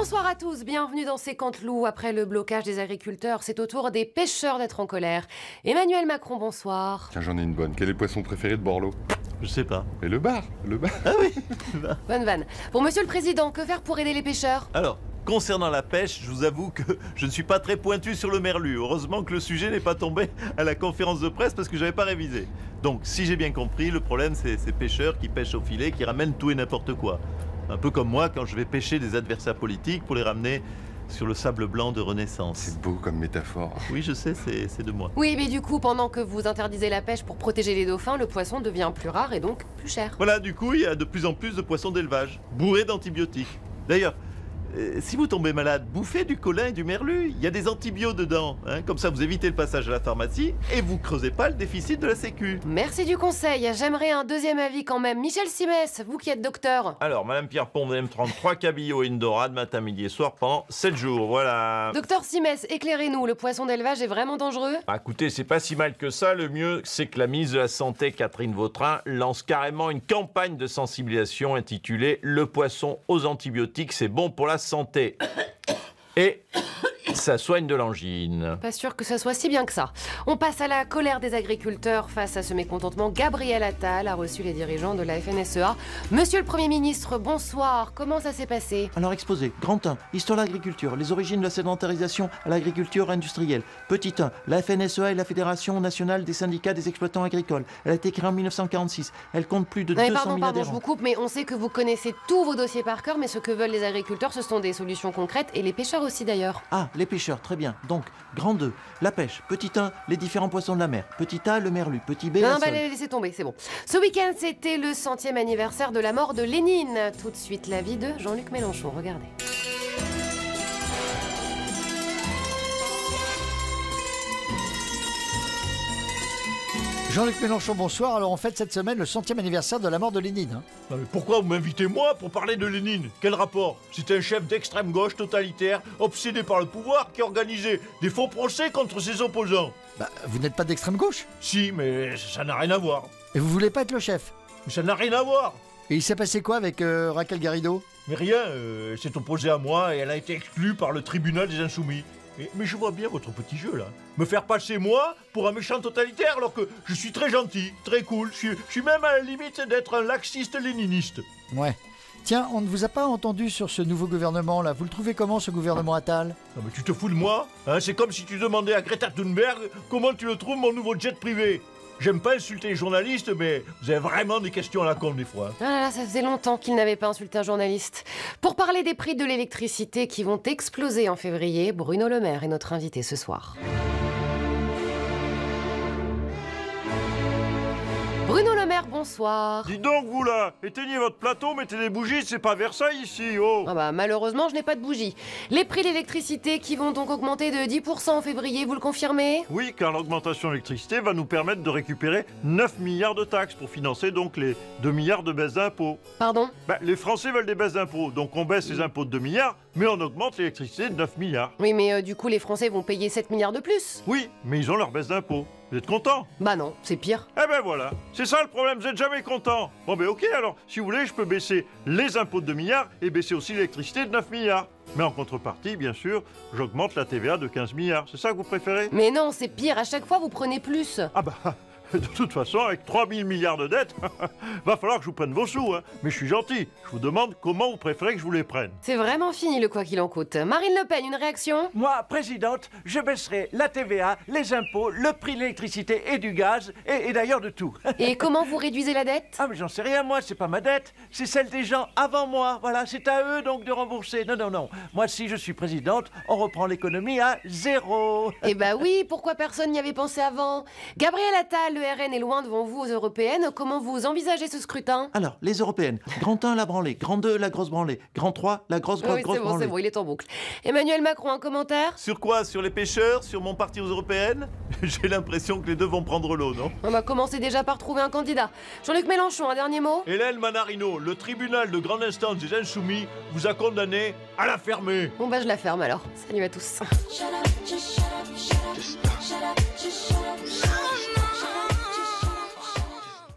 Bonsoir à tous, bienvenue dans C'est Canteloup. Après le blocage des agriculteurs, c'est au tour des pêcheurs d'être en colère. Emmanuel Macron, bonsoir. Tiens, j'en ai une bonne. Quel est le poisson préféré de Borloo? Je sais pas. Et le bar. Ah oui. Bonne vanne. Pour Monsieur le Président, que faire pour aider les pêcheurs? Alors, concernant la pêche, je vous avoue que je ne suis pas très pointu sur le merlu. Heureusement que le sujet n'est pas tombé à la conférence de presse parce que j'avais pas révisé. Donc, si j'ai bien compris, le problème c'est ces pêcheurs qui pêchent au filet, qui ramènent tout et n'importe quoi. Un peu comme moi quand je vais pêcher des adversaires politiques pour les ramener sur le sable blanc de Renaissance. C'est beau comme métaphore. Oui, je sais, c'est de moi. Oui, mais du coup, pendant que vous interdisez la pêche pour protéger les dauphins, le poisson devient plus rare et donc plus cher. Voilà, du coup, il y a de plus en plus de poissons d'élevage, bourrés d'antibiotiques. D'ailleurs, si vous tombez malade, bouffez du colin et du merlu. Il y a des antibiotiques dedans. Hein. Comme ça, vous évitez le passage à la pharmacie et vous creusez pas le déficit de la Sécu. Merci du conseil. J'aimerais un deuxième avis quand même. Michel Simès, vous qui êtes docteur. Alors, Madame Pierre Pont, M33, 3 cabillots et une dorade, matin, midi et soir, pendant 7 jours, voilà. Docteur Simès, éclairez-nous, le poisson d'élevage est vraiment dangereux? Ah, écoutez, c'est pas si mal que ça. Le mieux, c'est que la ministre de la Santé, Catherine Vautrin, lance carrément une campagne de sensibilisation intitulée « Le poisson aux antibiotiques, c'est bon pour la santé ». Et ça soigne de l'angine. Pas sûr que ça soit si bien que ça. On passe à la colère des agriculteurs. Face à ce mécontentement, Gabriel Attal a reçu les dirigeants de la FNSEA. Monsieur le Premier ministre, bonsoir. Comment ça s'est passé? Alors exposé, grand 1, histoire de l'agriculture, les origines de la sédentarisation à l'agriculture industrielle. Petit 1, la FNSEA est la Fédération nationale des syndicats des exploitants agricoles. Elle a été créée en 1946. Elle compte plus de 200 000 pardon, adhérents. je vous coupe, mais on sait que vous connaissez tous vos dossiers par cœur, mais ce que veulent les agriculteurs, ce sont des solutions concrètes, et les pêcheurs aussi d'ailleurs. Ah, les pêcheurs, très bien. Donc, grand 2, la pêche. Petit 1, les différents poissons de la mer. Petit A, le merlu. Petit B, la Non, sole. laissez tomber, c'est bon. Ce week-end, c'était le 100e anniversaire de la mort de Lénine. Tout de suite, l'avis de Jean-Luc Mélenchon. Regardez. Jean-Luc Mélenchon, bonsoir. Alors on fête cette semaine le 100e anniversaire de la mort de Lénine. Non, mais pourquoi vous m'invitez moi pour parler de Lénine? Quel rapport? C'est un chef d'extrême gauche totalitaire, obsédé par le pouvoir, qui organisait des faux procès contre ses opposants. Bah, vous n'êtes pas d'extrême gauche? Si, mais ça n'a rien à voir. Et vous voulez pas être le chef? Mais ça n'a rien à voir. Et il s'est passé quoi avec Raquel Garrido? Mais rien, elle s'est opposée à moi et elle a été exclue par le tribunal des insoumis. Mais je vois bien votre petit jeu là. Me faire passer moi pour un méchant totalitaire alors que je suis très gentil, très cool. Je suis même à la limite d'être un laxiste léniniste. Ouais. Tiens, on ne vous a pas entendu sur ce nouveau gouvernement là. Vous le trouvez comment ce gouvernement Attal? Non mais tu te fous de moi hein? C'est comme si tu demandais à Greta Thunberg comment tu le trouves mon nouveau jet privé. J'aime pas insulter les journalistes, mais vous avez vraiment des questions à la con des fois. Ah là là, ça faisait longtemps qu'il n'avait pas insulté un journaliste. Pour parler des prix de l'électricité qui vont exploser en février, Bruno Le Maire est notre invité ce soir. Bruno Le Maire, bonsoir. Dis donc vous là, éteignez votre plateau, mettez des bougies, c'est pas Versailles ici, oh. Ah bah malheureusement, je n'ai pas de bougie. Les prix de l'électricité qui vont donc augmenter de 10% en février, vous le confirmez? Oui, car l'augmentation de l'électricité va nous permettre de récupérer 9 milliards de taxes pour financer donc les 2 milliards de baisse d'impôts. Pardon? Les Français veulent des baisses d'impôts, donc on baisse les impôts de 2 milliards, mais on augmente l'électricité de 9 milliards. Oui, mais du coup, les Français vont payer 7 milliards de plus. Oui, mais ils ont leur baisse d'impôts. Vous êtes content? Bah non, c'est pire. Eh ben voilà, c'est ça le problème, vous êtes jamais content. Bon ben ok alors, si vous voulez, je peux baisser les impôts de 2 milliards et baisser aussi l'électricité de 9 milliards. Mais en contrepartie, bien sûr, j'augmente la TVA de 15 milliards. C'est ça que vous préférez? Mais non, c'est pire, à chaque fois vous prenez plus. Ah bah, de toute façon, avec 3 000 milliards de dettes, va falloir que je vous prenne vos sous, hein. Mais je suis gentil, je vous demande comment vous préférez que je vous les prenne. C'est vraiment fini le quoi qu'il en coûte. Marine Le Pen, une réaction? Moi, présidente, je baisserai la TVA, les impôts, le prix de l'électricité et du gaz, et d'ailleurs de tout. Et comment vous réduisez la dette? Ah mais j'en sais rien, moi, c'est pas ma dette, c'est celle des gens avant moi, voilà, c'est à eux donc de rembourser. Non, moi si je suis présidente, on reprend l'économie à 0. Eh bah oui, pourquoi personne n'y avait pensé avant? Gabriel Attal, le RN est loin devant vous aux européennes, comment vous envisagez ce scrutin? Alors, les européennes. Grand 1, la branlée. Grand 2, la grosse branlée. Grand 3, la grosse Oui, branlée. c'est bon, il est en boucle. Emmanuel Macron, un commentaire? Sur quoi? Sur les pêcheurs? Sur mon parti aux européennes? J'ai l'impression que les deux vont prendre l'eau, non? On va commencer déjà par trouver un candidat. Jean-Luc Mélenchon, un dernier mot? Hélène Manarino, le tribunal de grande instance des Insoumis vous a condamné à la fermer. Bon bah je la ferme alors. Salut à tous. Just stop.